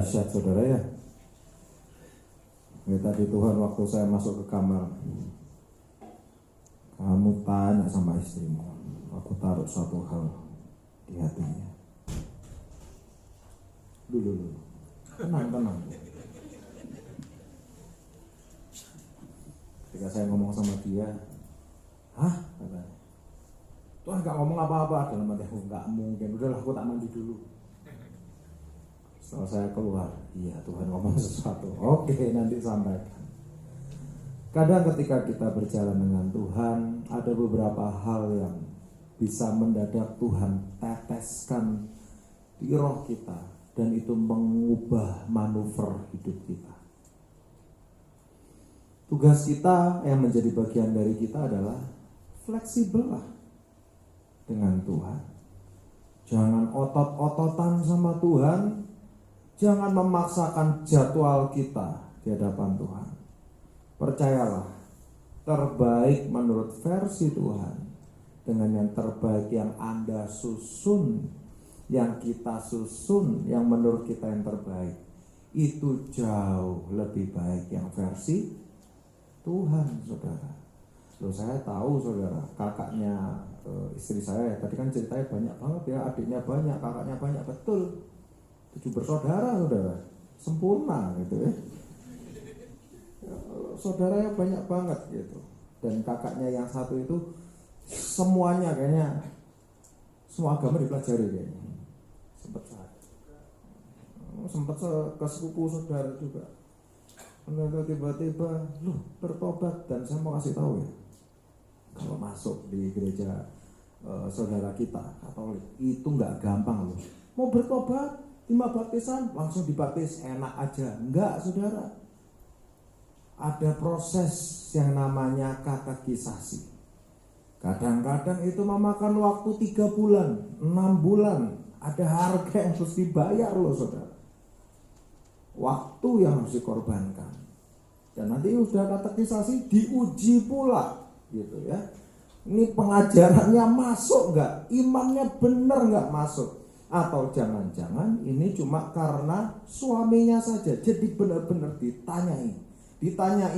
dahsyat saudara ya. Ya tadi Tuhan waktu saya masuk ke kamar, kamu tanya sama istrimu, aku taruh satu hal di hatinya. Dulu, tenang. Ketika saya ngomong sama dia, hah? Katanya, Tuhan gak ngomong apa-apa. Dalam hati aku, gak mungkin, udahlah aku tak mandi dulu. Setelah saya keluar, iya Tuhan ngomong sesuatu. Oke, nanti sampaikan. Kadang ketika kita berjalan dengan Tuhan, ada beberapa hal yang bisa mendadak Tuhan teteskan di roh kita, dan itu mengubah manuver hidup kita. Tugas kita yang menjadi bagian dari kita adalah fleksibel lah dengan Tuhan. Jangan otot-ototan sama Tuhan. Jangan memaksakan jadwal kita di hadapan Tuhan. Percayalah, terbaik menurut versi Tuhan dengan yang terbaik yang Anda susun, yang kita susun, yang menurut kita yang terbaik, itu jauh lebih baik yang versi Tuhan, saudara. Loh, saya tahu saudara, kakaknya istri saya, tadi kan ceritanya banyak banget ya, adiknya banyak, kakaknya banyak, betul. 7 bersaudara saudara, sempurna gitu ya. Saudaranya banyak banget gitu. Dan kakaknya yang satu itu semuanya kayaknya, semua agama dipelajari kayaknya. Sempat ke sepupu saudara juga. Lalu tiba-tiba, loh bertobat. Dan saya mau kasih tahu ya, kalau masuk di gereja saudara kita Katolik itu nggak gampang loh. Mau bertobat 5 baptisan langsung dibaptis enak aja, enggak saudara. Ada proses yang namanya katekisasi. Kadang-kadang itu memakan waktu 3 bulan, 6 bulan. Ada harga yang harus dibayar loh saudara. Waktu yang harus dikorbankan. Dan nanti sudah katekisasi diuji pula gitu ya. Ini pengajarannya masuk enggak? Imannya benar enggak masuk? Atau jangan-jangan ini cuma karena suaminya saja. Jadi benar-benar ditanyai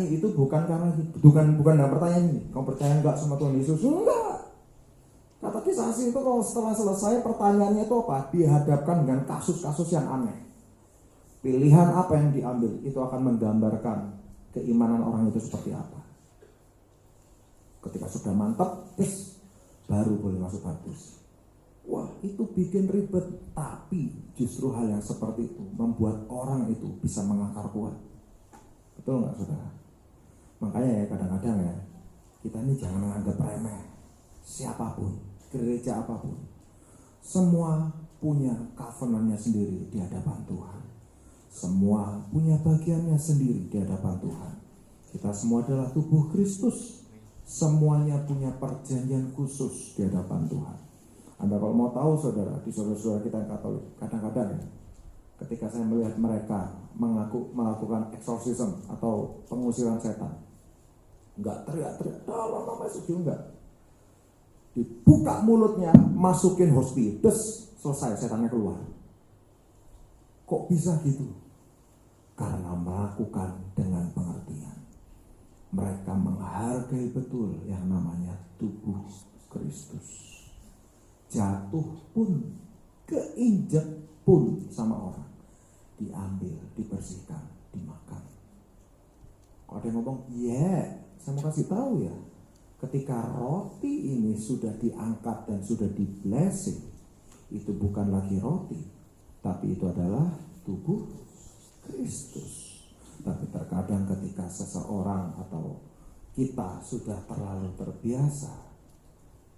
itu bukan karena bukan dalam pertanyaan ini, kamu percaya enggak sama Tuhan Yesus? Enggak. Katekisasi itu kalau setelah selesai pertanyaannya itu apa? Dihadapkan dengan kasus-kasus yang aneh. Pilihan apa yang diambil itu akan menggambarkan keimanan orang itu seperti apa. Ketika sudah mantap, baru boleh masuk baptis. Wah, itu bikin ribet, tapi justru hal yang seperti itu membuat orang itu bisa mengakar kuat. Betul nggak saudara? Makanya ya kadang-kadang ya, kita ini jangan menganggap remeh siapapun, gereja apapun. Semua punya covenant-nya sendiri di hadapan Tuhan. Semua punya bagiannya sendiri di hadapan Tuhan. Kita semua adalah tubuh Kristus. Semuanya punya perjanjian khusus di hadapan Tuhan. Anda kalau mau tahu saudara, di saudara-saudara kita yang Katolik, kadang-kadang ya, ketika saya melihat mereka melakukan exorcism atau pengusiran setan, enggak teriak-teriak dalam nama Yesus, enggak. Dibuka mulutnya, masukin hosti, selesai, setannya keluar. Kok bisa gitu? Karena melakukan dengan pengertian. Mereka menghargai betul yang namanya tubuh Kristus. Jatuh pun, keinjak pun sama orang, diambil, dibersihkan, dimakan. Kalau ada yang ngomong, saya mau kasih tahu ya, ketika roti ini sudah diangkat dan sudah di blessing, itu bukan lagi roti, tapi itu adalah tubuh Kristus. Tapi terkadang ketika seseorang atau kita sudah terlalu terbiasa,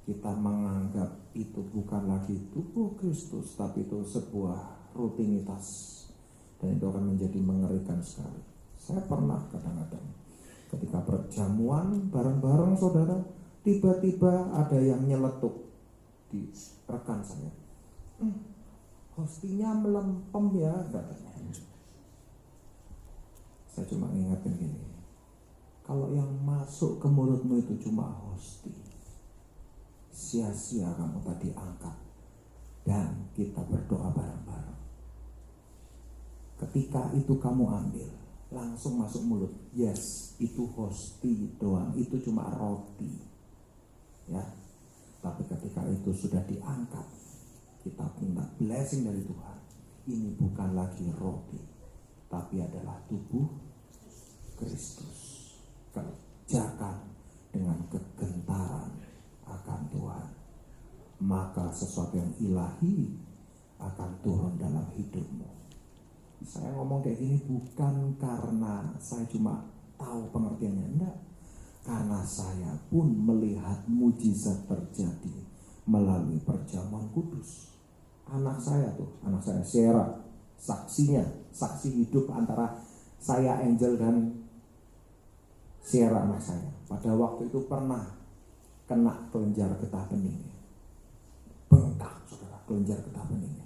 kita menganggap itu bukan lagi tubuh Kristus, tapi itu sebuah rutinitas. Dan itu akan menjadi mengerikan sekali. Saya pernah kadang-kadang ketika perjamuan bareng-bareng saudara, tiba-tiba ada yang nyeletuk di rekan saya. Hostinya melempem ya katanya. Saya cuma ngingetin gini, kalau yang masuk ke mulutmu itu cuma hosti, sia-sia kamu tadi angkat. Dan kita berdoa bareng-bareng. Ketika itu kamu ambil, langsung masuk mulut. Yes, itu hosti doang, itu cuma roti. Ya. Tapi ketika itu sudah diangkat, kita minta blessing dari Tuhan. Ini bukan lagi roti, tapi adalah tubuh Kristus. Kerjakan dengan kegentaran akan Tuhan, maka sesuatu yang ilahi akan turun dalam hidupmu. Saya ngomong kayak gini bukan karena saya cuma tahu pengertiannya, enggak. Karena saya pun melihat mujizat terjadi melalui perjamuan kudus. Anak saya Sierra, saksinya, saksi hidup antara saya, Angel, dan Sierra anak saya. Pada waktu itu pernah kena kelenjar getah beningnya. Bengkak, saudara, kelenjar getah beningnya.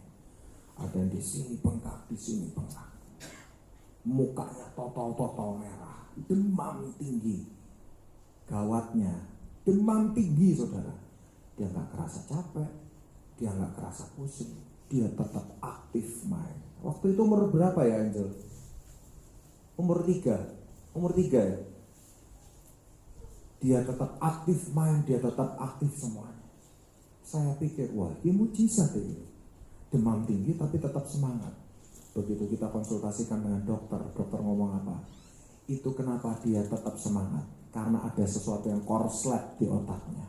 Ada yang di sini bengkak, di sini bengkak. Mukanya totol merah, demam tinggi. Gawatnya, demam tinggi, saudara. Dia nggak kerasa capek, dia nggak kerasa pusing, dia tetap aktif main. Waktu itu umur berapa ya, Angel? Umur 3 ya. Dia tetap aktif main, dia tetap aktif semuanya. Saya pikir, wah, ini mujizat ini. Demam tinggi tapi tetap semangat. Begitu kita konsultasikan dengan dokter ngomong apa? Itu kenapa dia tetap semangat? Karena ada sesuatu yang korslet di otaknya.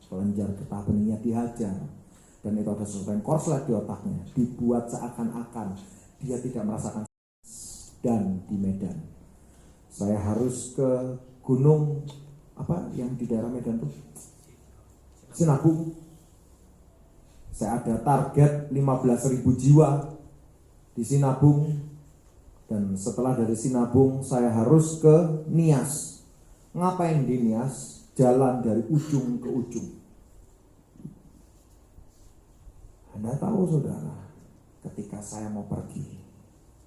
Kelenjar getah beningnya dihajar. Dan itu ada sesuatu yang korslet di otaknya. Dibuat seakan-akan dia tidak merasakan. Dan di Medan, saya harus ke gunung apa yang di daerah Medan tuh, Sinabung. Saya ada target 15.000 jiwa di Sinabung. Dan setelah dari Sinabung saya harus ke Nias. Ngapain di Nias? Jalan dari ujung ke ujung. Anda tahu, saudara, ketika saya mau pergi,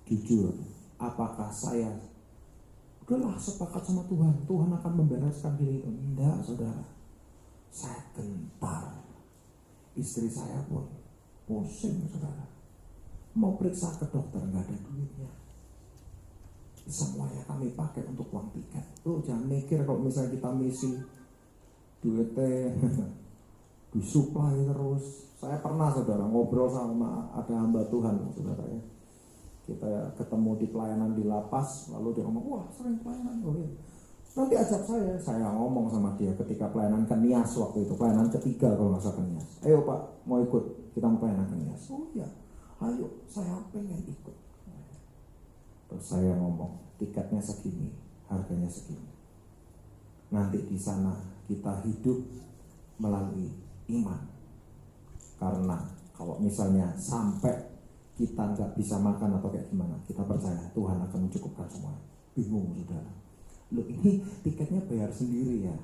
jujur, apakah saya udahlah sepakat sama Tuhan, Tuhan akan membereskan diri itu? Enggak, saudara. Saya gentar. Istri saya pun pusing, saudara. Mau periksa ke dokter, nggak ada duitnya. Semuanya kami pakai untuk uang tiket. Lu jangan mikir kalau misalnya kita misi duitnya disuplai terus. Saya pernah, saudara, ngobrol sama ada hamba Tuhan, saudara ya. Kita ketemu di pelayanan di lapas, lalu dia ngomong, wah sering pelayanan, nanti ajak saya ngomong sama dia ketika pelayanan ke Nias waktu itu, pelayanan ketiga kalau nggak salah ke Nias. Ayo Pak, mau ikut, kita mau pelayanan ke Nias. Oh iya, ayo, saya pengen ikut. Terus saya ngomong, tiketnya segini, harganya segini. Nanti di sana kita hidup melalui iman. Karena kalau misalnya sampai kita nggak bisa makan atau kayak gimana, kita percaya Tuhan akan mencukupkan semua. Bingung, saudara. Loh, ini tiketnya bayar sendiri ya?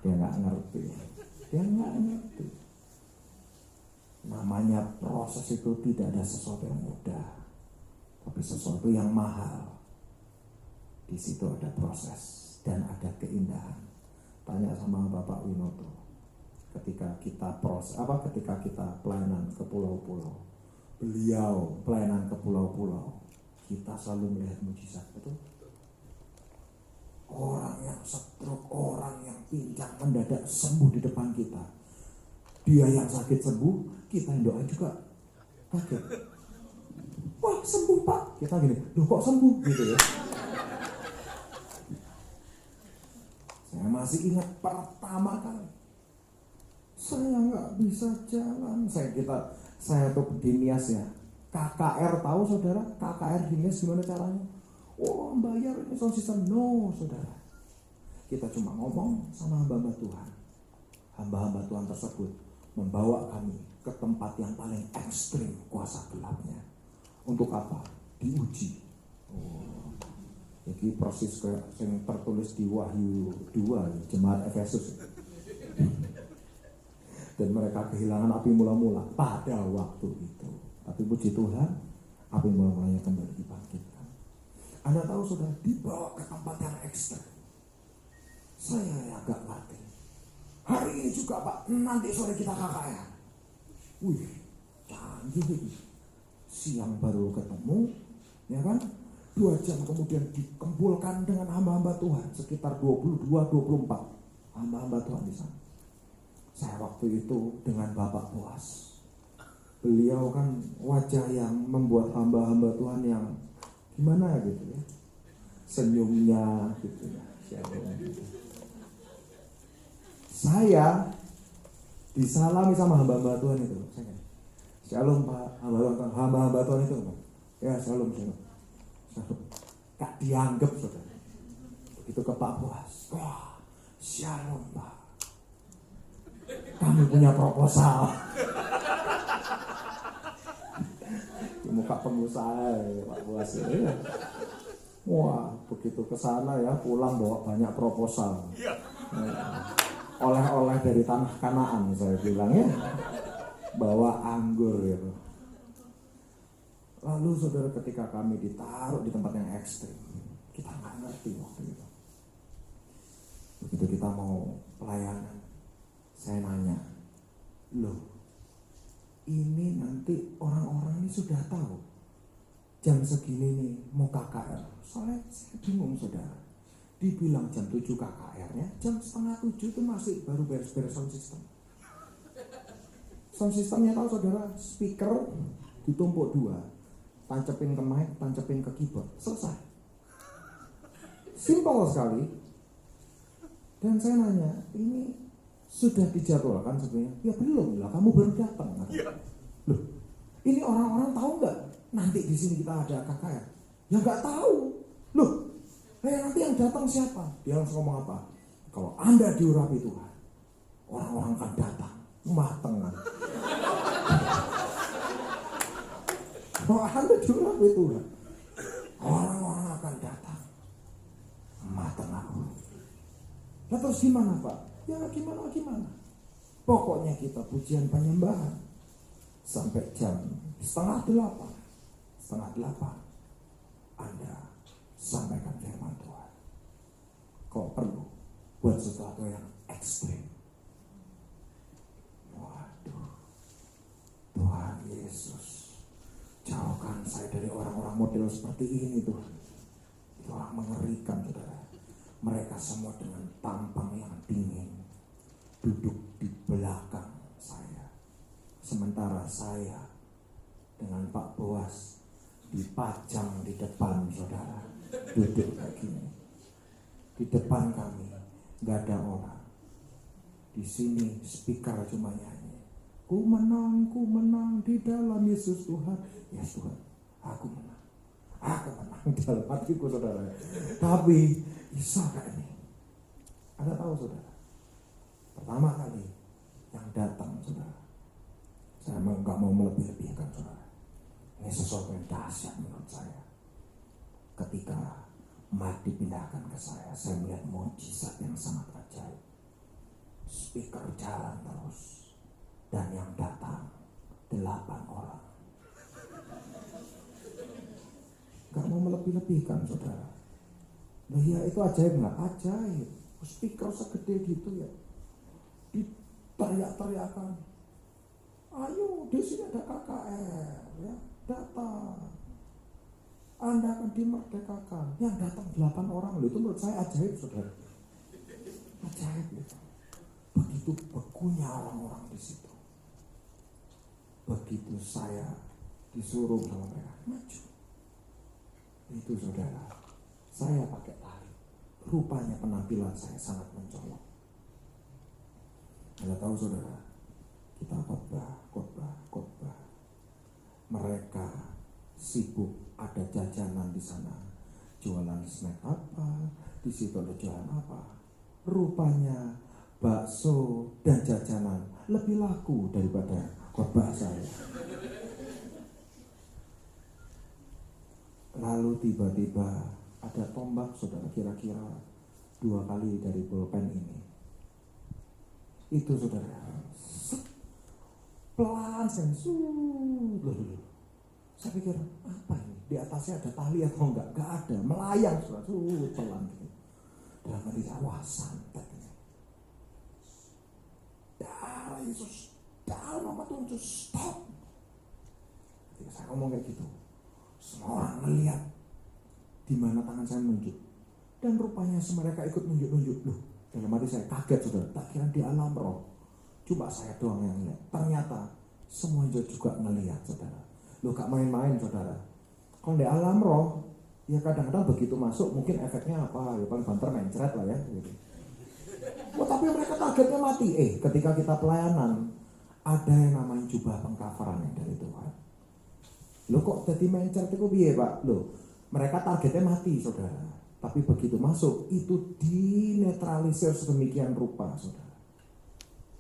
Dia nggak ngerti. Namanya proses itu tidak ada sesuatu yang mudah, tapi sesuatu yang mahal. Di situ ada proses dan ada keindahan. Tanya sama Bapak Winoto. Ketika kita pelayanan ke pulau-pulau, beliau pelayanan ke pulau-pulau, kita selalu melihat mujizat, betul? Orang yang stroke, orang yang pincang mendadak sembuh di depan kita. Dia yang sakit sembuh, kita yang doa juga kaget. Wah, sembuh Pak. Kita gini, loh kok sembuh gitu ya. Saya masih ingat pertama kali saya nggak bisa jalan. Saya tuh di Nias ya. KKR tahu, saudara? KKR di Nias gimana caranya? Oh, bayar ini sound system. No, saudara. Kita cuma ngomong sama hamba-hamba Tuhan. Hamba-hamba Tuhan tersebut membawa kami ke tempat yang paling ekstrim kuasa gelapnya. Untuk apa? Diuji. Oh, jadi proses yang tertulis di Wahyu 2, jemaat Efesus. Dan mereka kehilangan api mula-mula pada waktu itu. Tapi puji Tuhan, api mula-mulanya kembali dibangkitkan. Anda tahu, saudara, dibawa ke tempat yang ekstrem. Saya agak ngerti. Hari ini juga Pak, nanti sore kita KKR. Wih, canggih. siang baru ketemu, ya kan? 2 jam kemudian dikumpulkan dengan hamba-hamba Tuhan, sekitar 22-24 hamba-hamba Tuhan di sana. Saya waktu itu dengan Bapak Boas. Beliau kan wajah yang membuat hamba-hamba Tuhan yang gimana gitu ya, senyumnya gitu ya. Saya disalami sama hamba-hamba Tuhan itu. Shalom Pak, hamba-hamba Tuhan itu Pak. Ya shalom. Gak dianggap saudara. Begitu ke Pak Boas, wah shalom Pak, kami punya proposal. Di muka pengusaha ya, Pak Boas ya. Wah begitu ke sana ya, pulang bawa banyak proposal. Oleh-oleh dari tanah Kanaan saya bilang ya, bawa anggur gitu. Lalu saudara, ketika kami ditaruh di tempat yang ekstrim, kita nggak ngerti waktu itu. Begitu kita mau pelayanan, saya nanya, loh ini nanti orang-orang ini sudah tahu jam segini nih mau KKR. Soalnya saya bingung saudara, dibilang jam 7 KKR-nya, jam 6:30 itu masih baru beres-beres sound system. Sound systemnya tahu saudara, speaker ditumpuk 2, tancepin ke mic, tancepin ke keyboard, selesai. Simpel sekali. Dan saya nanya, ini sudah dijadwalkan sebenarnya? Ya belum lah, kamu baru datang. Loh, ini orang-orang tahu nggak nanti di sini kita ada KKR? Ya nggak tahu. Loh, nanti yang datang siapa? Dia langsung ngomong apa? Kalau Anda diurapi Tuhan, orang-orang akan datang, mateng. Kalau Anda diurapi Tuhan, orang-orang akan datang, mateng aku. Nah terus gimana Pak? Ya gimana? Pokoknya kita pujian penyembahan sampai jam 7:30. 7:30 Anda sampaikan firman Tuhan. Kok perlu buat sesuatu yang ekstrim? Waduh, Tuhan Yesus, jauhkan saya dari orang-orang model seperti ini Tuhan. Itu orang mengerikan saudara. Mereka semua dengan tampang yang dingin, duduk di belakang saya. Sementara saya dengan Pak Boas dipajang di depan saudara, duduk kayak gini. Di depan kami gak ada orang. Di sini speaker cuma nyanyi, ku menang di dalam Yesus Tuhan. Yes Tuhan, aku menang dalam hatiku saudara. Tapi bisa gak ini? Anda tahu saudara, pertama kali yang datang saudara, saya gak mau melebih-lebihkan saudara, ini sesuatu yang dahsyat menurut saya. Ketika mic dipindahkan ke saya melihat mukjizat yang sangat ajaib. Speaker jalan terus, dan yang datang 8 orang. Gak mau melebih-lebihkan saudara. Nah ya itu ajaib nggak? Ajaib. Speaker segede gitu ya, diteriak-teriakan, ayo di sini ada KKR ya, datang, Anda akan dimerdekakan. Yang datang 8 orang, itu menurut saya ajaib saudara. Ajaib gitu. Begitu begunya orang-orang di situ. Begitu saya disuruh sama mereka maju, itu saudara, saya pakai tali. Rupanya penampilan saya sangat mencolok. Anda tahu saudara, kita khotbah. Mereka sibuk, ada jajanan di sana, jualan snack apa, di situ ada jualan apa. Rupanya bakso dan jajanan lebih laku daripada khotbah saya. Lalu tiba-tiba ada tombak saudara, kira-kira 2 kali dari pulpen ini. Itu saudara, pelan saya, saya pikir apa ini? Di atasnya ada tali atau enggak? Enggak ada, melayang saudara, pelan. Dalam hati saya, wah santet ini. Darah Yesus, dalam nama Tuhan, stop. Ketika Saya ngomong kayak gitu. Semua orang ngeliat di mana tangan saya menunjuk. Dan rupanya mereka ikut nunjuk-nunjuk. Loh, dalam hati saya kaget saudara. Tak kira di alam roh. Cuma saya doang yang lihat. Ternyata semua juga ngelihat saudara. Loh, gak main-main saudara. Kalau di alam roh, ya kadang-kadang begitu masuk mungkin efeknya apa? Ya paling banter mencret lah ya. Gitu. Oh, tapi mereka targetnya mati. Ketika kita pelayanan, ada yang namanya jubah pengkafaran yang dari Tuhan. Loh kok jadi mencret itu piye Pak? Loh, mereka targetnya mati saudara. Tapi begitu masuk, itu dinetralisir sedemikian rupa saudara.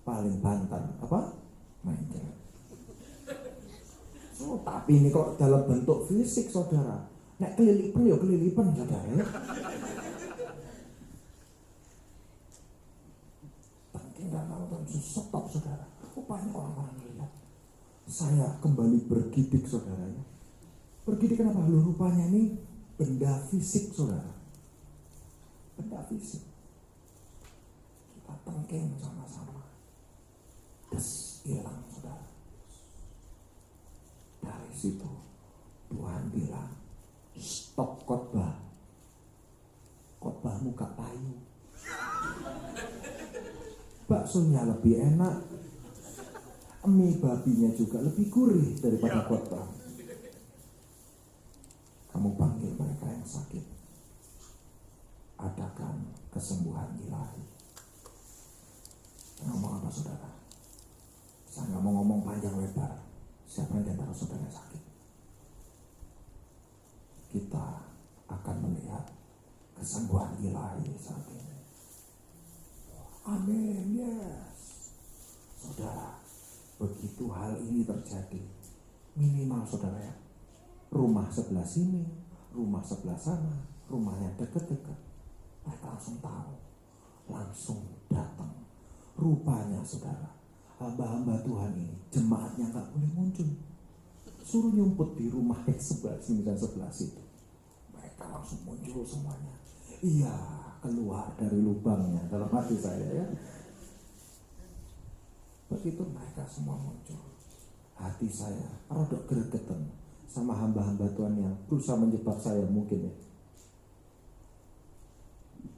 Paling bantan, apa? Mencret. Oh, tapi ini kok dalam bentuk fisik saudara. Nek kelilipan ya kelilipan saudara ya. Tinggal nonton stop saudara. Rupanya orang-orang melihat. Saya kembali bergidik saudara ya. Bergidik kenapa? Lu rupanya ini benda fisik saudara. Benda fisik. Kita tengking sama-sama. Terus hilang saudara. Dari situ Tuhan bilang, stop khotbah. Khotbahmu gak payu. Baksonya lebih enak, mie babinya juga lebih gurih daripada khotbah. Kamu panggil mereka yang sakit, adakan kesembuhan ilahi. Ngomong apa saudara? Saya nggak mau ngomong panjang lebar. Siapa yang antara saudara yang sakit? Kita akan melihat kesembuhan ilahi saat ini. Amin, yes. Saudara, begitu hal ini terjadi, minimal saudara ya, rumah sebelah sini, rumah sebelah sana, rumahnya dekat-dekat, mereka langsung tahu, langsung datang. Rupanya saudara, hamba-hamba Tuhan ini, jemaatnya gak boleh muncul. Suruh nyumput di rumah yang sebelah sini dan sebelah situ. Mereka langsung muncul semuanya. Iya, keluar dari lubangnya dalam hati saya ya. Begitu mereka semua muncul, hati saya rodok gregetan sama hamba-hamba Tuhan yang berusaha menjebak saya mungkin ya.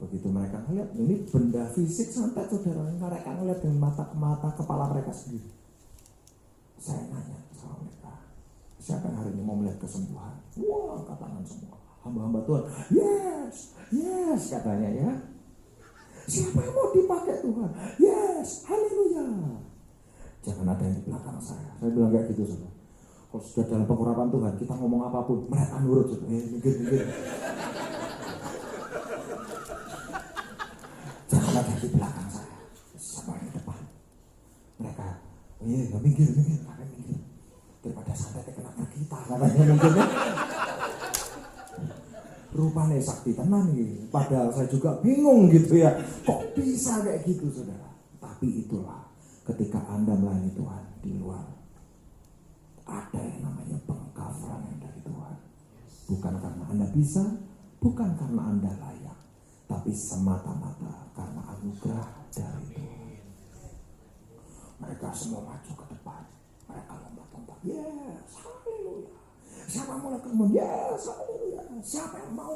Begitu mereka melihat ini benda fisik santai saudara, mereka melihat dengan mata ke mata kepala mereka sendiri. Saya nanya sama mereka, siapa yang hari ini mau melihat kesembuhan? Wah, angkat tangan semua. Hamba-hamba Tuhan, yes, yes katanya ya. Siapa yang mau dipakai Tuhan? Yes, haleluya. Jangan ada yang di belakang saya. Saya bilang kayak gitu saudara. Kalau sudah dalam pengurapan Tuhan, kita ngomong apapun, mereka nurut saudara. Minggir. Jangan ada yang di belakang saya. Sama yang di depan. Mereka, minggir. Daripada santai kena kita katanya mungkin ya. Rupanya sakti tenan gitu. Padahal saya juga bingung gitu ya. Kok bisa kayak gitu saudara? Tapi itulah ketika Anda melayani Tuhan di luar, ada yang namanya pengkafaran yang dari Tuhan. Bukan karena Anda bisa, bukan karena Anda layak, tapi semata-mata karena anugerah dari Tuhan. Mereka semua maju ke depan. Mereka lompat-lompat. Yes, haleluya. Siapa yang mau ngomong? Yes, haleluya. Siapa yang mau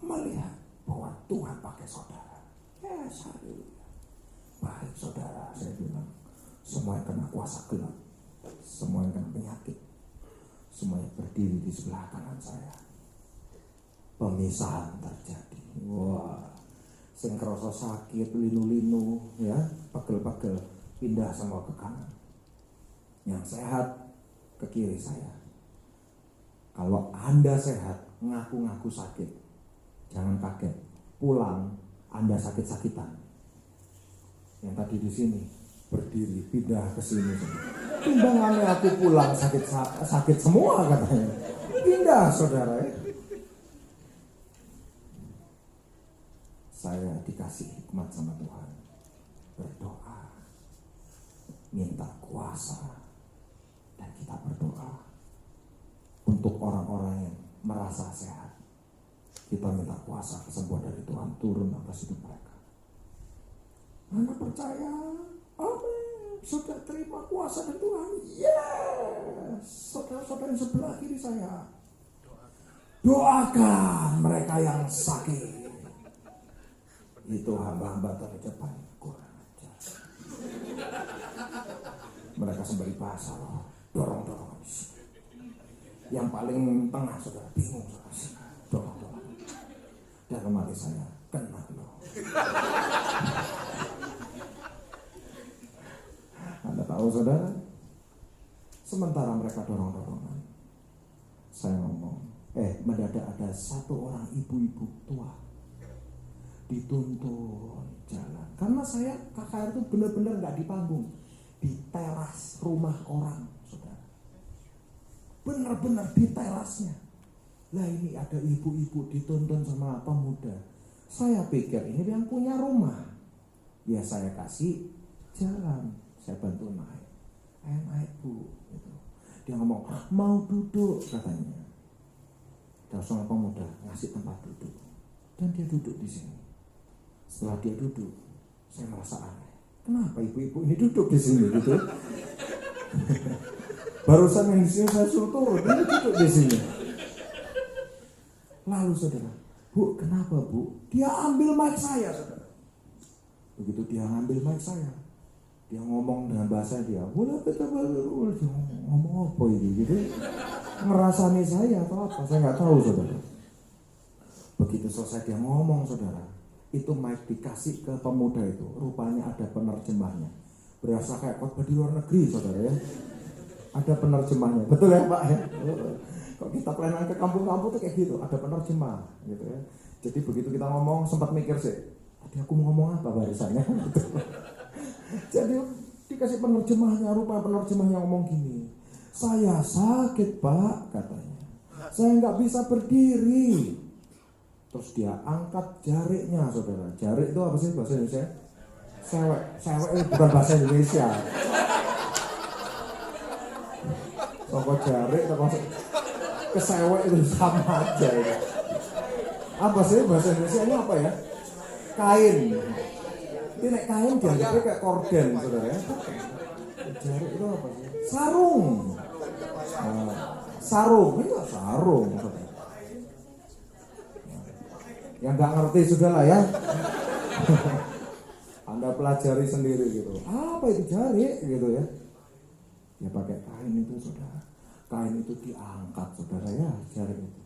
melihat bahwa Tuhan pakai saudara? Yes, haleluya. Baik saudara, saya bilang, semua yang kena kuasa gelap, semua yang kena penyakit, semua yang berdiri di sebelah kanan saya, pemisahan terjadi. Wah, sing kerasa sakit, linu-linu, ya, pegel-pegel, pindah semua ke kanan. Yang sehat ke kiri saya. Kalau Anda sehat, ngaku-ngaku sakit, jangan kaget. Pulang, Anda sakit-sakitan. Yang tadi di sini berdiri, pindah ke sini. Timbangannya aku pulang sakit semua katanya. Pindah saudara ya. Saya dikasih hikmat sama Tuhan. Berdoa, minta kuasa, dan kita berdoa untuk orang-orang yang merasa sehat. Kita minta kuasa kesembuhan dari Tuhan turun atas hidup mereka. Anda percaya? Amin. sudah terima kuasa dari Tuhan. Yes. Saudara-saudara yang sebelah kiri saya, doakan mereka yang sakit. Itu hamba-hamba terdepan kurang ajar. Mereka sembari bahasa loh, dorong-dorong. Yang paling tengah saudara bingung, dorong-dorong. Dalam hati saya, kena loh. Anda tahu saudara, sementara mereka dorong-dorongan, saya ngomong, mendadak ada satu orang ibu-ibu tua dituntun jalan. Karena saya KKR itu benar-benar nggak di panggung, di teras rumah orang, saudara. Benar-benar di terasnya. Lah ini ada ibu-ibu dituntun sama pemuda. Saya pikir ini yang punya rumah. Ya saya kasih jalan, saya bantu naik. Ayo naik bu. Gitu. Dia ngomong mau duduk katanya. Langsung pemuda ngasih tempat duduk. Dan dia duduk di sini. Setelah dia duduk, saya merasa aneh. Kenapa ibu-ibu ini duduk di sini gitu? Barusan yang di sini saya suruh turun, ini duduk di sini. Lalu saudara, bu kenapa bu? Dia ambil mic saya saudara. Begitu dia ambil mic saya, dia ngomong dengan bahasa dia. Ngomong apa ini gitu? Ngerasani saya atau apa? Saya nggak tahu saudara. Begitu selesai dia ngomong saudara, itu mic dikasih ke pemuda itu, rupanya ada penerjemahnya. Berasa kayak khotbah di luar negeri saudara ya. Ada penerjemahnya, betul ya Pak ya? Kok kita pelayanan ke kampung-kampung tuh kayak gitu, ada penerjemah gitu ya. Jadi begitu kita ngomong sempat mikir sih, tadi aku mau ngomong apa barisannya gitu. Jadi dikasih penerjemahnya, rupa penerjemahnya ngomong gini, saya sakit Pak katanya, saya nggak bisa berdiri. Terus dia angkat jariknya saudara. Jarik itu apa sih bahasa Indonesia? Sewek. Sewek itu bukan bahasa Indonesia. Pokok jarik atau kesewek itu sama aja ya. Apa sih bahasa Indonesia ini apa ya? Kain. Ini nek kain dianggapnya kayak korden saudara ya. Jarik itu apa sih? Sarung. Nah, sarung itu sarung saudara. Yang nggak ngerti sudahlah ya. Anda pelajari sendiri gitu. Apa itu jarik gitu ya? Ya pakai kain itu saudara. Kain itu diangkat saudara ya, jarik itu.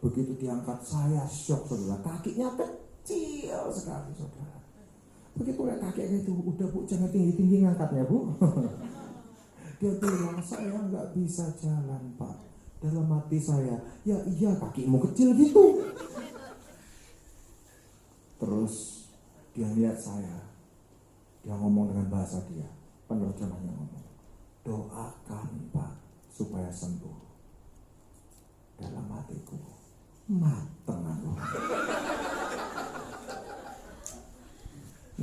Begitu diangkat saya shock saudara. Kakinya kecil sekali saudara. Begitu lihat kakinya itu, udah bu jangan tinggi-tinggi ngangkatnya bu. Dia bilang saya nggak bisa jalan Pak. Dalam hati saya, ya iya kakimu kecil gitu. Terus dia lihat saya, dia ngomong dengan bahasa dia, penerjemahnya ngomong, doakan Pak supaya sembuh. Dalam hatiku, mateng aku.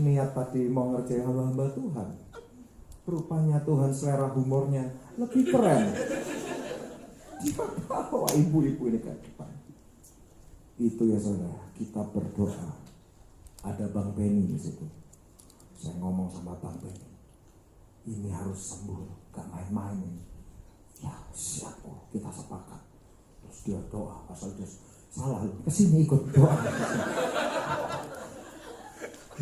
Niat tadi mau ngerjain hamba-hamba Tuhan, rupanya Tuhan selera humornya lebih keren. Dia bawa ibu-ibu ini ke depan. Itu ya saudara, kita berdoa. Ada Bang Benny di situ. Saya ngomong sama Bang Benny, ini harus sembuh, gak main-main ini. Ya siap, oh, kita sepakat. Terus dia doa, asal dia salah, kesini ikut doa.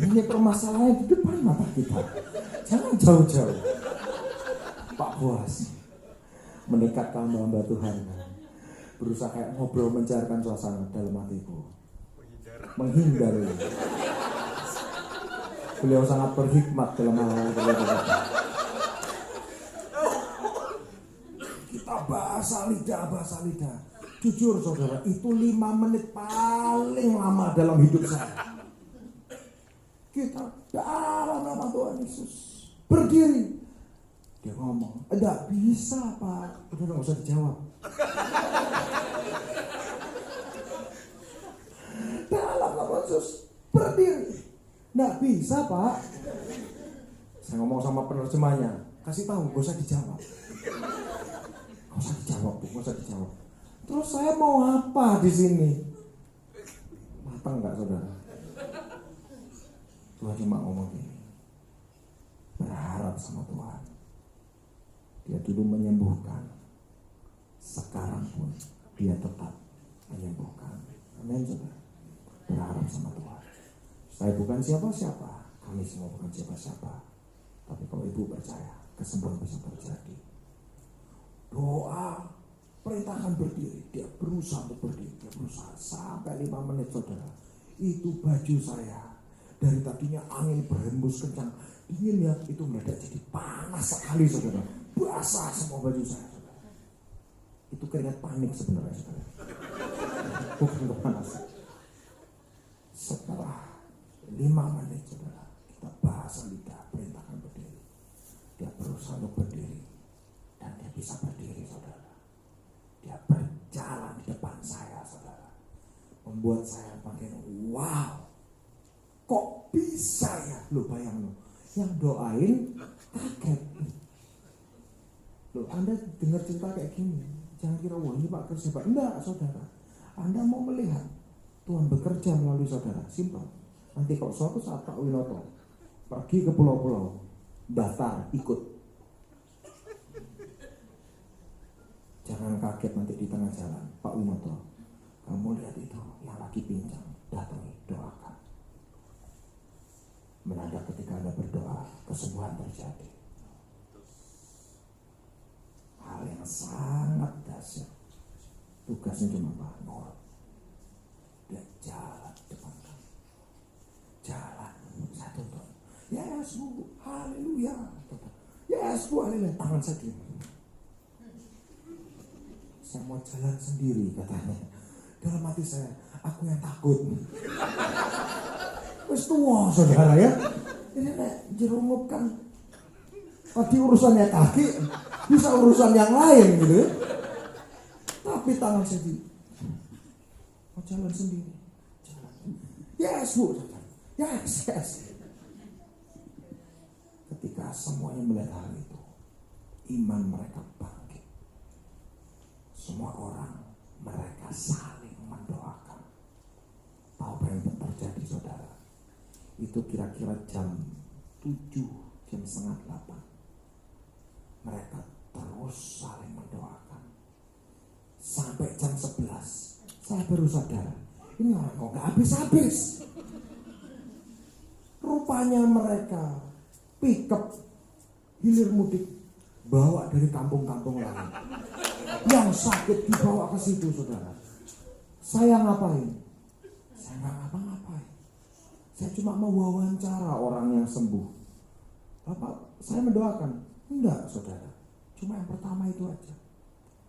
Ini permasalahan di depan mata kita. Jangan jauh-jauh. Pak Buas mendekatkan hamba Tuhan, berusaha kayak ngobrol mencairkan suasana dalam hatiku. Menghindar. Beliau sangat berhikmat dalam hal kita bahasa lidah. Jujur saudara, itu 5 menit paling lama dalam hidup saya. Kita dalam nama Tuhan Yesus berdiri. Dia ngomong, enggak bisa Pak. Udah gak usah dijawab. Dalam nama Yesus berdiri. Nggak bisa Pak. Saya ngomong sama penerjemahnya, kasih tahu, gak usah dijawab. Gak usah dijawab, Bu, gak usah dijawab. Terus saya mau apa di sini? Matang nggak saudara? Tuhan cuma ngomong gini, berharap sama Tuhan. Dia dulu menyembuhkan, sekarang pun dia tetap menyembuhkan. Amin, saudara. Berharap sama Tuhan. Saya bukan siapa-siapa, kami semua bukan siapa-siapa. Tapi kalau ibu percaya, kesembuhan bisa terjadi. Doa, perintahkan berdiri. Dia berusaha untuk berdiri. Dia berusaha sampai 5 menit, saudara. Itu baju saya, dari tadinya angin berhembus kencang, dingin ya, itu mendadak jadi panas sekali, saudara. Basah semua baju saya, saudara. Itu keringat panik sebenarnya, saudara. Bukan panas. Setelah 5 menit, saudara, kita bahasa lidah, perintahkan berdiri. Dia berusaha untuk berdiri, dan dia bisa berdiri, saudara. Dia berjalan di depan saya, saudara. Membuat saya makin wow, kok bisa ya? Lo bayang lo, yang doain kaget. Lo, Anda dengar cerita kayak gini, jangan kira wah ini Pak kerja Pak. Enggak, saudara. Anda mau melihat Tuhan bekerja melalui saudara, simpel. Nanti kalau suatu saat Pak Winoto pergi ke pulau-pulau, daftar, ikut. Jangan kaget nanti di tengah jalan, Pak Winoto, kamu lihat itu yang lagi pincang, datangi, doakan. Menandakan ketika Anda berdoa, kesembuhan terjadi. Hal yang sangat dahsyat. Tugasnya cuma apa? Nol. Dia jalan depan kamu. Jalan, saya tuntut. Yes Bu, haleluya. Yes Bu, haleluya. Tangan saya diam. Saya mau jalan sendiri, katanya. Dalam hati saya, aku yang takut. Wes tua, saudara ya. Ini nek jerumup kan tadi urusannya kaki, bisa urusan yang lain gitu ya. Tapi tangan saya di mau jalan sendiri. Jalan. Yes Bu, yes. Ketika semuanya melihat hal itu, iman mereka bangkit. Semua orang, mereka saling mendoakan. Tahu apa yang terjadi, saudara? Itu kira-kira jam 7, jam setengah 8. Mereka terus saling mendoakan. Sampai jam 11, saya baru sadar, ini orang kok gak habis-habis. Rupanya mereka pick up hilir mudik, bawa dari kampung-kampung lain. Yang sakit dibawa ke situ, saudara. Saya ngapain? Saya nggak ngapa-ngapain. Saya cuma mau wawancara orang yang sembuh. Bapak, saya mendoakan? Enggak, saudara. Cuma yang pertama itu aja.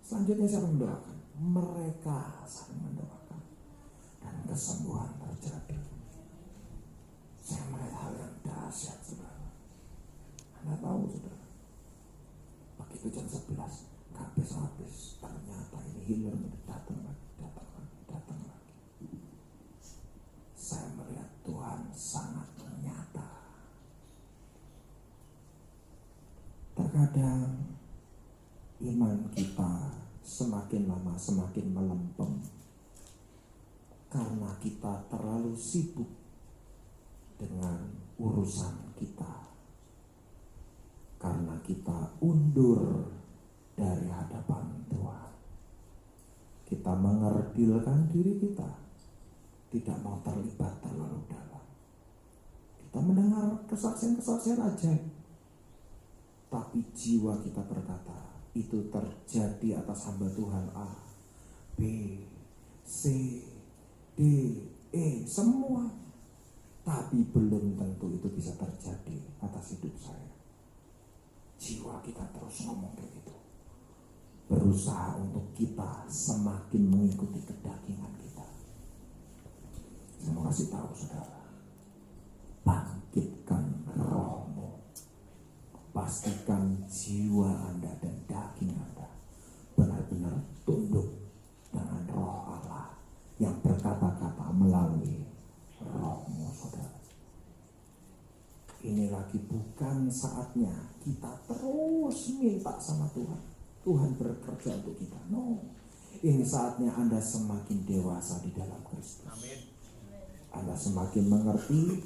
Selanjutnya saya mendoakan. Mereka saling mendoakan. Dan kesembuhan terjadi. Saya melihat hal yang dahsyat, saudara. Anda tahu, saudara. Begitu jam 11, habis-habis. Ternyata ini hilir datang lagi. Saya melihat Tuhan sangat nyata. Terkadang iman kita semakin lama semakin melempem karena kita terlalu sibuk dengan urusan kita, karena kita undur dari hadapan Tuhan. Kita mengerdilkan diri kita, tidak mau terlibat terlalu dalam. Kita mendengar kesaksian-kesaksian aja, tapi jiwa kita berkata, itu terjadi atas hamba Tuhan A, B, C, D, E, semua. Tapi belum tentu itu bisa terjadi atas hidup saya. Jiwa kita terus ngomong kayak gitu. Berusaha untuk kita semakin mengikuti kedagingan kita. Saya mau kasih tahu, saudara, bangkitkan rohmu. Pastikan jiwa Anda dan daging Anda benar-benar tunduk dengan roh Allah yang berkata-kata melalui rohmu, saudara. Ini lagi bukan saatnya kita terus minta sama Tuhan. Tuhan bekerja untuk kita. No. Ini saatnya Anda semakin dewasa di dalam Kristus. Amin. Anda semakin mengerti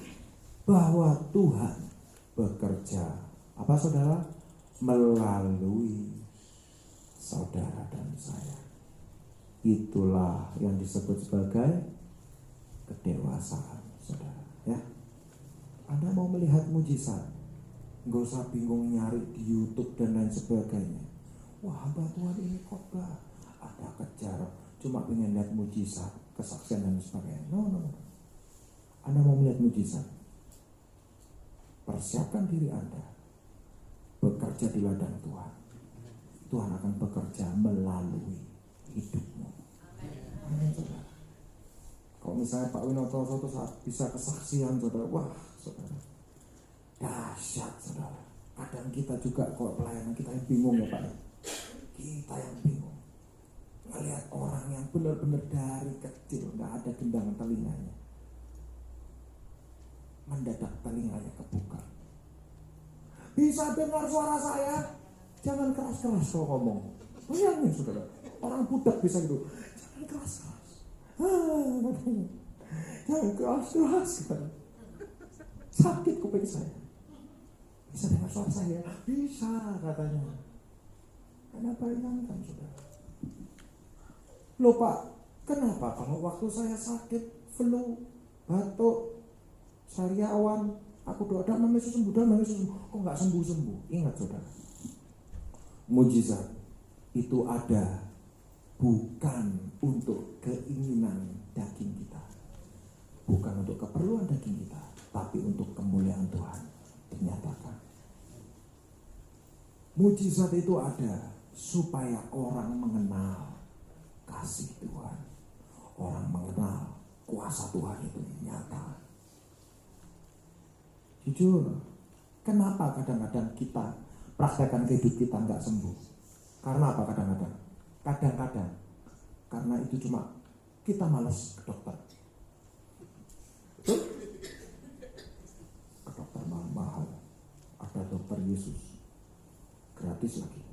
bahwa Tuhan bekerja Apa saudara? Melalui saudara dan saya. Itulah yang disebut sebagai kedewasaan, saudara. Ya, Anda mau melihat mujizat, nggak usah bingung nyari di YouTube dan lain sebagainya. Wah, hamba Tuhan ini khotbah, ada kejar, cuma pengen lihat mujizat, kesaksian dan sebagainya. No. Anda mau melihat mujizat, persiapkan diri Anda, bekerja di ladang Tuhan. Tuhan akan bekerja melalui hidupmu. Amin, saudara. Kalau misalnya Pak Winoto suatu saat bisa kesaksian, saudara, wah, saudara, dahsyat, saudara. Kadang kita juga kalau pelayanan kita yang bingung ya Pak. Kita yang bingung melihat orang yang benar-benar dari kecil nggak ada gendang telinganya, mendadak telinganya kebuka. Bisa dengar suara saya, jangan keras-keras kalau ngomong. Bayangin saudara, orang budak bisa gitu, jangan keras-keras. Jangan keras-keras. Sakit kuping saya. Bisa dengar suara saya? Bisa katanya. Karena bayangkan saudara. Loh Pak, kenapa kalau waktu saya sakit, flu, batuk, sariawan, aku doa nama Yesus sembuh, kok nggak sembuh-sembuh? Ingat saudara, mujizat itu ada bukan untuk keinginan daging kita, bukan untuk keperluan daging kita, tapi untuk kemuliaan Tuhan dinyatakan. Mujizat itu ada supaya orang mengenal kasih Tuhan, orang mengenal kuasa Tuhan itu nyata. Jujur, kenapa kadang-kadang kita praktekkan hidup kita nggak sembuh? Karena apa kadang-kadang? Kadang-kadang karena itu cuma kita malas ke dokter. Ke dokter mahal, ada dokter Yesus, gratis lagi.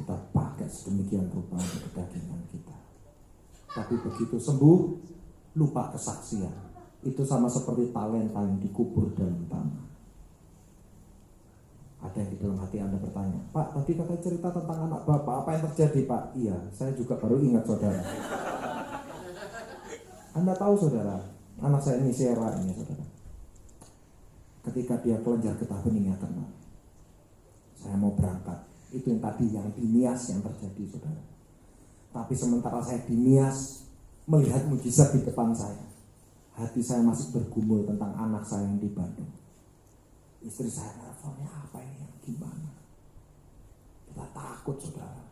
Kita pakai sedemikian rupa untuk kedagingan kita. Tapi begitu sembuh, lupa kesaksian. Itu sama seperti talenta yang dikubur dalam tanah. Ada yang di dalam hati Anda bertanya, Pak, tadi kakak cerita tentang anak Bapak, apa yang terjadi Pak? Iya, saya juga baru ingat saudara. Anda tahu saudara, anak saya ini Sierra ini saudara. Ketika dia kelenjar getah beningnya kena, saya mau berangkat. Itu yang tadi yang dinias yang terjadi saudara. Tapi sementara saya dinias melihat mujizat di depan saya, hati saya masih bergumul tentang anak saya yang di Bandung. Istri saya teleponnya, apa ini yang gimana? Kita takut saudara.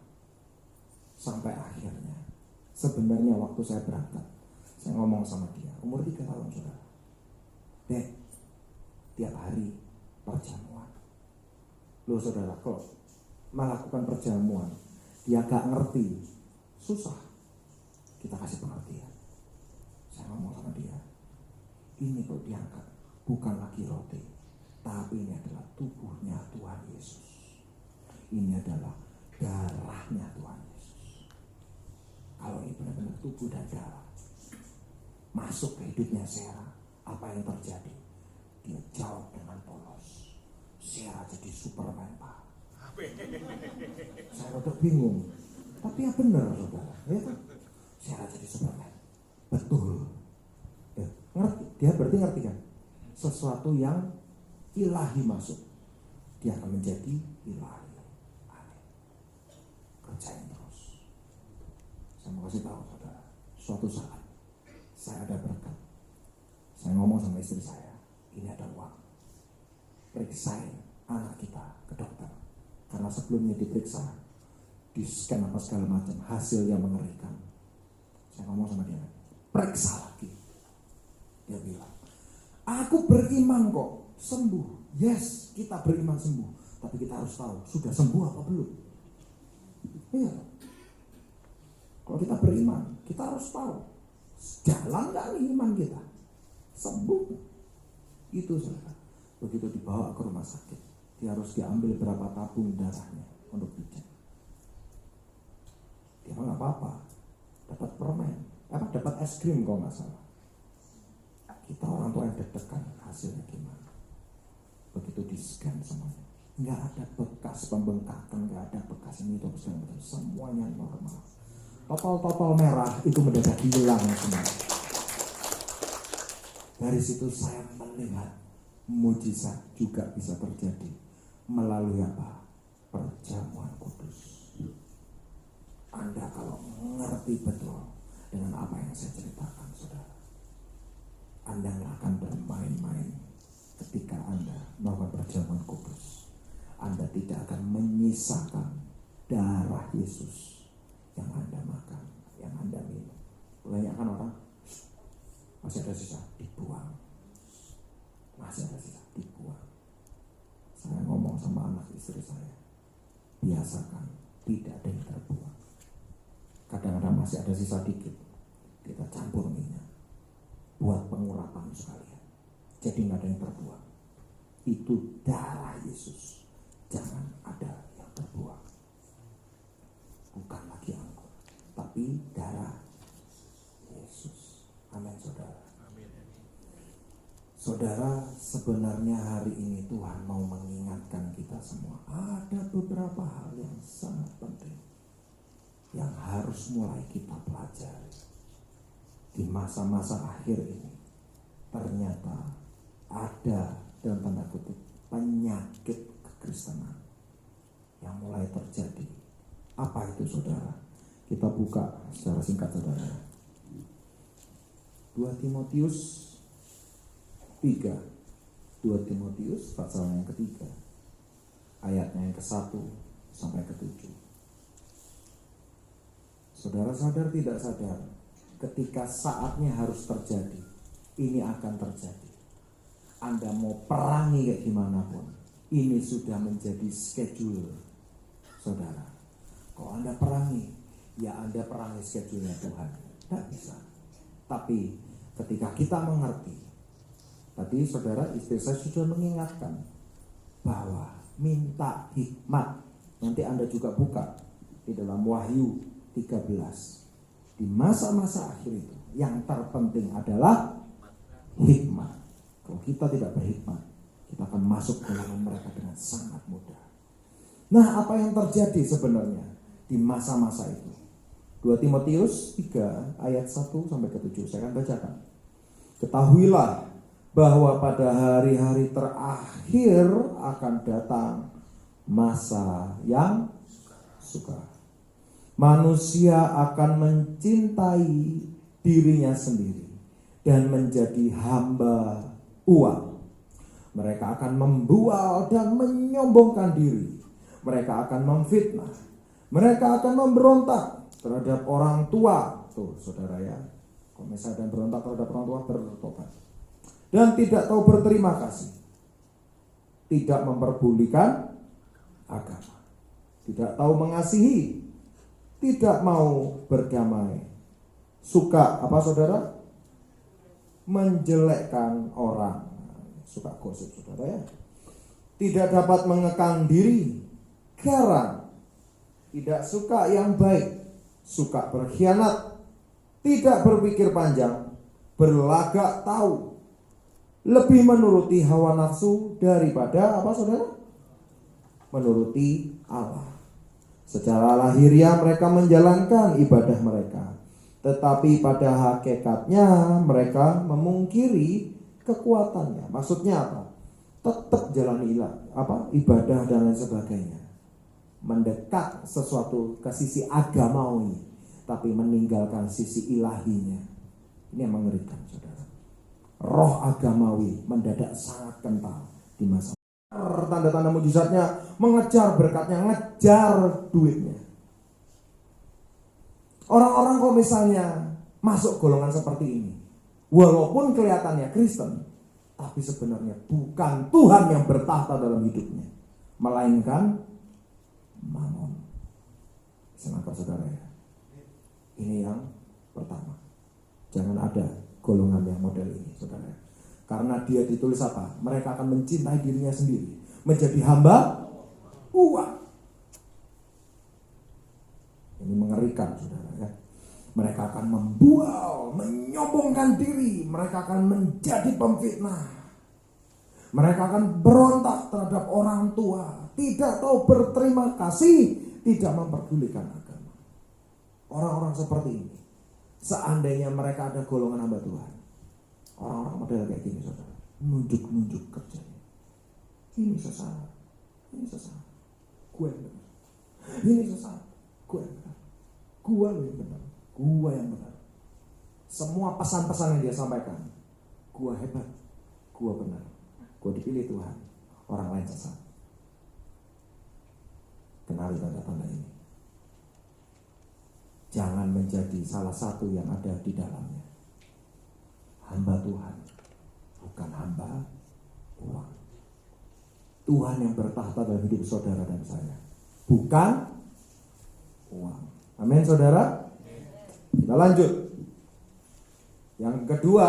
Sampai akhirnya, sebenarnya waktu saya berangkat, saya ngomong sama dia, umur 3 tahun saudara. Dek, tiap hari perjamuan. Loh saudara, kok melakukan perjamuan dia gak ngerti, susah, kita kasih pengertian. Saya ngomong sama dia, ini kalau diangkat bukan lagi roti, tapi ini adalah tubuhnya Tuhan Yesus, ini adalah darahnya Tuhan Yesus. Kalau ini benar-benar tubuh dan darah masuk ke hidupnya Sarah, apa yang terjadi? Dia jawab dengan polos, Sarah jadi Superman Pak. Saya udah bingung, tapi ya benar saudara, ya kan? Saya jadi Superman, betul. Ya, ngerti? Dia berarti ngerti kan? Sesuatu yang ilahi masuk, dia akan menjadi ilahi. Amin. Kerjain terus. Saya mau kasih tahu saudara, suatu saat saya ada berkat. Saya ngomong sama istri saya, ini ada uang, periksain anak kita ke dokter. Karena sebelumnya diperiksa, di scan apa segala macam, hasilnya mengerikan. Saya ngomong sama dia, periksa lagi. Dia bilang, aku beriman kok sembuh. Yes, kita beriman sembuh, tapi kita harus tahu sudah sembuh apa belum. Iya. Kalau kita beriman, kita harus tahu jalan nggak iman kita, sembuh. Itu saudara. Begitu dibawa ke rumah sakit, dia harus diambil berapa tabung darahnya untuk dicek. Dia nggak apa-apa, dapat permen, dapat es krim kalau nggak salah. Kita orang tua yang deg-degan hasilnya gimana. begitu di-scan semuanya. Nggak ada bekas pembengkakan, nggak ada bekas ini, semuanya normal. Total merah itu mendadak hilang semua. Dari situ saya melihat mujizat juga bisa terjadi melalui apa? Perjamuan kudus. Anda kalau mengerti betul dengan apa yang saya ceritakan, saudara, Anda nggak akan bermain-main ketika Anda melakukan perjamuan kudus. Anda tidak akan menyisakan darah Yesus yang Anda makan, yang Anda minum. Banyak kan orang, masih ada sisa, dibuang. Masih ada sisa, dibuang. Saya ngomong sama anak istri saya, biasakan tidak ada yang terbuang. Kadang-kadang masih ada sisa dikit, kita campur minyak, buat pengurapan sekalian. Jadi nggak ada yang terbuang. Itu darah Yesus. Jangan ada yang terbuang. Bukan lagi anggur, tapi darah Yesus. Amin, saudara. Amin. Saudara, sebenarnya hari ini Tuhan mau mengingatkan kita semua. Ada beberapa hal yang sangat penting yang harus mulai kita pelajari di masa-masa akhir ini. Ternyata ada, dalam tanda kutip, penyakit kekristenan yang mulai terjadi. Apa itu, saudara? Kita buka secara singkat, saudara. 2 Timotius 3. 2 Timotius pasal yang ketiga, ayatnya yang ke-1 sampai ke-7. Saudara sadar tidak sadar, ketika saatnya harus terjadi, ini akan terjadi. Anda mau perangi kayak gimana pun, ini sudah menjadi schedule, saudara. Kalau Anda perangi, ya Anda perangi schedule-nya Tuhan. Tidak bisa. Tapi ketika kita mengerti, tadi saudara istri saya sudah mengingatkan bahwa minta hikmat. Nanti Anda juga buka di dalam Wahyu 13. Di masa-masa akhir itu, yang terpenting adalah hikmat. Kalau kita tidak berhikmat, kita akan masuk ke dalam mereka dengan sangat mudah. Nah, apa yang terjadi sebenarnya di masa-masa itu? 2 Timotius 3 ayat 1 sampai ke 7. Saya akan bacakan. Ketahuilah bahwa pada hari-hari terakhir akan datang masa yang sukar. Manusia akan mencintai dirinya sendiri dan menjadi hamba uang. Mereka akan membual dan menyombongkan diri. Mereka akan memfitnah. Mereka akan memberontak terhadap orang tua. Tuh, saudara ya. Kalau misalnya ada berontak terhadap orang tua, bertobat. Dan tidak tahu berterima kasih. Tidak memperdulikan agama. Tidak tahu mengasihi. Tidak mau berdamai. Suka apa, saudara? Menjelekkan orang. Suka gosip, saudara ya. Tidak dapat mengekang diri, garang, tidak suka yang baik, suka berkhianat, tidak berpikir panjang, berlagak tahu, lebih menuruti hawa nafsu daripada apa, saudara? Menuruti Allah. Secara lahiriah mereka menjalankan ibadah mereka, tetapi pada hakikatnya mereka memungkiri kekuatannya. Maksudnya apa? Tetap jalani ibadah dan lain sebagainya. Mendekat sesuatu ke sisi agamawi, tapi meninggalkan sisi ilahinya. Ini yang mengerikan, saudara. Roh agamawi mendadak sangat kental di masa. Tanda-tanda mujizatnya, mengejar berkatnya, ngejar duitnya. Orang-orang kalau misalnya masuk golongan seperti ini, walaupun kelihatannya Kristen, tapi sebenarnya bukan Tuhan yang bertahta dalam hidupnya, melainkan Mamon. Senangkap, saudara ya. Ini yang pertama. Jangan ada golongan yang model ini, saudara. Karena dia ditulis apa? Mereka akan mencintai dirinya sendiri, menjadi hamba uang. Ini mengerikan, saudara ya. Mereka akan membual, menyombongkan diri. Mereka akan menjadi pemfitnah. Mereka akan berontak terhadap orang tua, tidak tahu berterima kasih, tidak memperdulikan agama. Orang-orang seperti ini, seandainya mereka ada golongan hamba Tuhan, orang-orang model kayak gini, saudara, nunjuk-nunjuk kerjanya. Ini sesat, ini sesat, gue yang benar. Ini sesat, gue yang benar. Gue yang benar, gue yang benar. Semua pesan-pesan yang dia sampaikan, gue hebat, gue benar, gue dipilih Tuhan, orang lain sesat. Kenali tanda-tanda ini. Jangan menjadi salah satu yang ada di dalamnya. Hamba Tuhan, bukan hamba uang. Tuhan yang bertahta dalam hidup saudara dan saya, bukan uang. Amin, saudara. Kita lanjut. Yang kedua,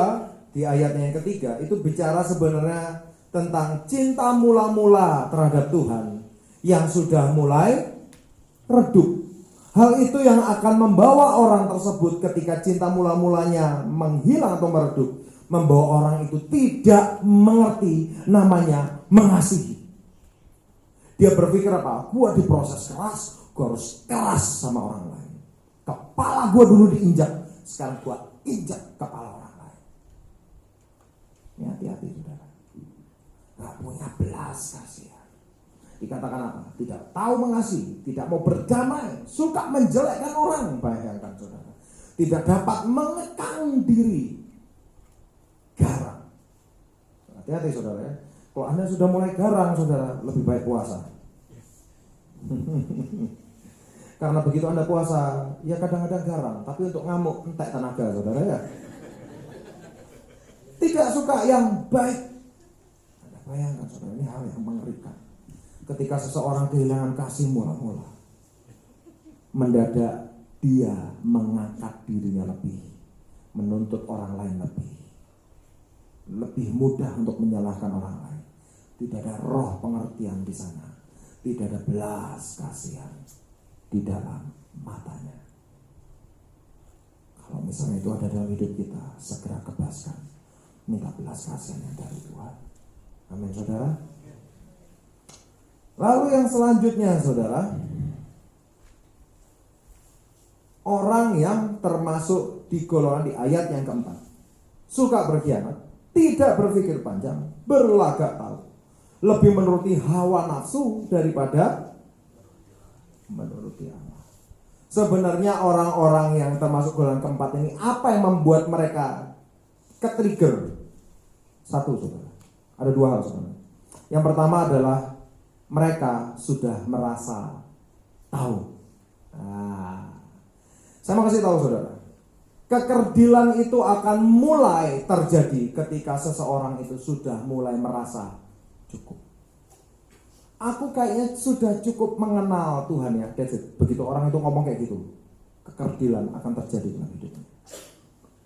di ayatnya yang ketiga, itu bicara sebenarnya tentang cinta mula-mula terhadap Tuhan yang sudah mulai redup. Hal itu yang akan membawa orang tersebut ketika cinta mula-mulanya menghilang atau meredup, membawa orang itu tidak mengerti namanya mengasihi. Dia berpikir apa? Gua diproses keras, gua harus keras sama orang lain. Kepala gua dulu diinjak, sekarang gua injak kepala orang lain. Ini hati-hati, saudara. Gak punya belas kasihan. Dikatakan apa? Tidak tahu mengasihi, tidak mau berdamai, suka menjelekkan orang. Bayangkan, saudara. Tidak dapat mengekang diri. Garang. Hati-hati, saudara ya. Kalau Anda sudah mulai garang, saudara, lebih baik puasa. Karena begitu Anda puasa, ya kadang-kadang garang, tapi untuk ngamuk entek tenaga, saudara ya. Tidak suka yang baik. Anda bayangkan, saudara, ini hal yang mengerikan. Ketika seseorang kehilangan kasih mula-mula, mendadak dia mengangkat dirinya lebih, menuntut orang lain lebih mudah untuk menyalahkan orang lain. Tidak ada roh pengertian di sana, tidak ada belas kasihan di dalam matanya. Kalau misalnya itu ada dalam hidup kita, segera kebaskan, minta belas kasihan yang dari Tuhan. Amin, saudara. Lalu yang selanjutnya, saudara, orang yang termasuk di golongan di ayat yang keempat, suka berkhianat, tidak berpikir panjang, berlagak tahu, lebih menuruti hawa nafsu daripada menuruti Allah. Sebenarnya orang-orang yang termasuk golongan keempat ini, apa yang membuat mereka ke-trigger? Satu, saudara, ada dua hal, saudara. Yang pertama adalah mereka sudah merasa tahu. Saya mau kasih tahu, saudara, kekerdilan itu akan mulai terjadi ketika seseorang itu sudah mulai merasa cukup. Aku kayaknya sudah cukup mengenal Tuhan ya. Begitu orang itu ngomong kayak gitu, kekerdilan akan terjadi dalam hidupnya.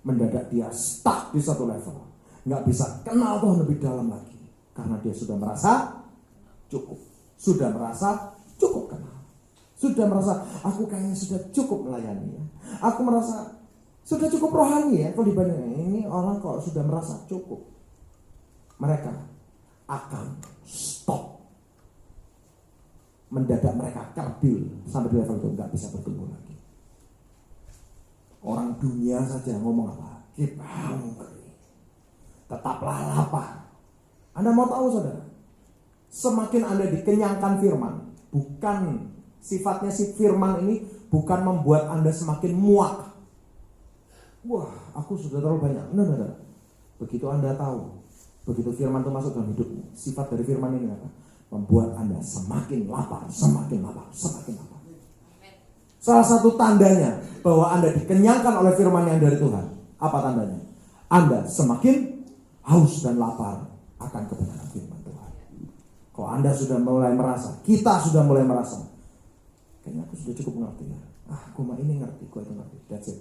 Mendadak dia stuck di satu level, nggak bisa kenal Tuhan lebih dalam lagi, karena dia sudah merasa cukup, sudah merasa cukup kenal, sudah merasa aku kayaknya sudah cukup melayani ya. Aku merasa sudah cukup rohani ya. Kalau dibandingkan ini orang kok sudah merasa cukup, mereka akan stop. Mendadak mereka kerdil sampai di level itu nggak bisa bertumbuh lagi. Orang dunia saja ngomong apa? Keep hungry, tetaplah lapar. Anda mau tahu, saudara? Semakin Anda dikenyangkan firman, bukan sifatnya si firman ini bukan membuat Anda semakin muak. Wah, aku sudah terlalu banyak. Benar. Begitu Anda tahu, begitu firman itu masuk dalam hidupmu, sifat dari firman ini apa? Membuat Anda semakin lapar, semakin lapar, semakin lapar. Salah satu tandanya bahwa Anda dikenyangkan oleh firman yang dari Tuhan, apa tandanya? Anda semakin haus dan lapar akan kebenaran firman Tuhan. Kalau Anda sudah mulai merasa, kita sudah mulai merasa, kayaknya aku sudah cukup mengerti ya. Aku mah ini ngerti, gue itu ngerti. That's it.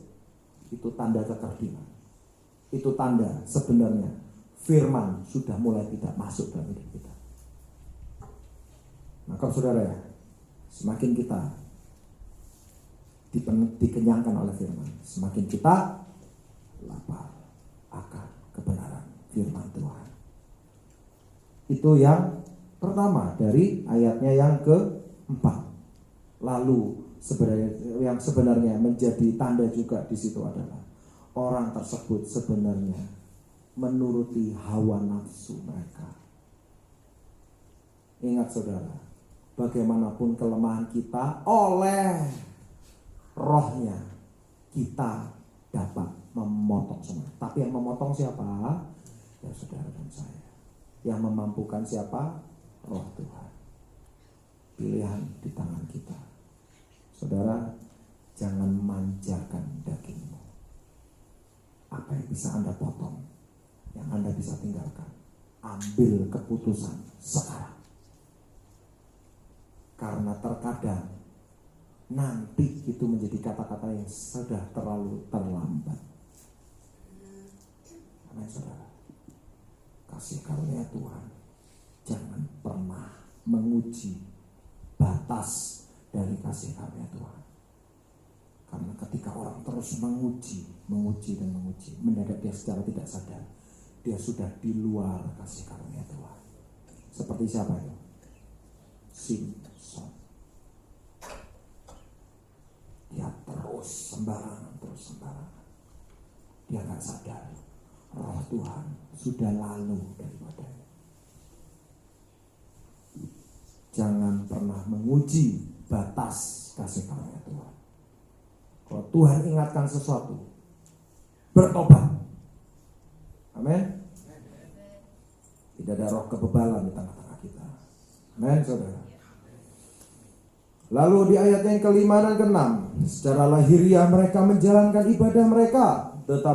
Itu tanda kekerdilan. Itu tanda sebenarnya firman sudah mulai tidak masuk dalam hidup kita. Maka saudara ya, semakin kita dikenyangkan oleh firman, semakin kita lapar akan kebenaran firman Tuhan. Itu yang pertama dari ayatnya yang ke-4. Lalu yang sebenarnya menjadi tanda juga di situ adalah orang tersebut sebenarnya menuruti hawa nafsu mereka. Ingat saudara, bagaimanapun kelemahan kita, oleh rohnya kita dapat memotong semua. Tapi yang memotong siapa? Ya saudara dan saya. Yang memampukan siapa? Roh Tuhan. Pilihan di tangan kita. Saudara, jangan manjakan dagingmu. Apa yang bisa Anda potong, yang Anda bisa tinggalkan, ambil keputusan sekarang. Karena terkadang nanti itu menjadi kata-kata yang sudah terlalu terlambat. Amin saudara. Kasih karunia Tuhan, jangan pernah menguji batas dari kasih karunia Tuhan. Karena ketika orang terus menguji, mendadak dia secara tidak sadar, dia sudah di luar kasih karunia Tuhan. Seperti siapa itu? Simson. Dia terus sembarangan. Dia gak sadar roh Tuhan sudah lalu daripadanya. Jangan pernah menguji batas kasih karunia Tuhan. Kalau Tuhan ingatkan sesuatu, bertobat. Amin. Tidak ada roh kebebalan di tengah-tengah kita. Amin saudara. Lalu di ayat yang ke-5 dan ke-6, secara lahiriah mereka menjalankan ibadah mereka, tetapi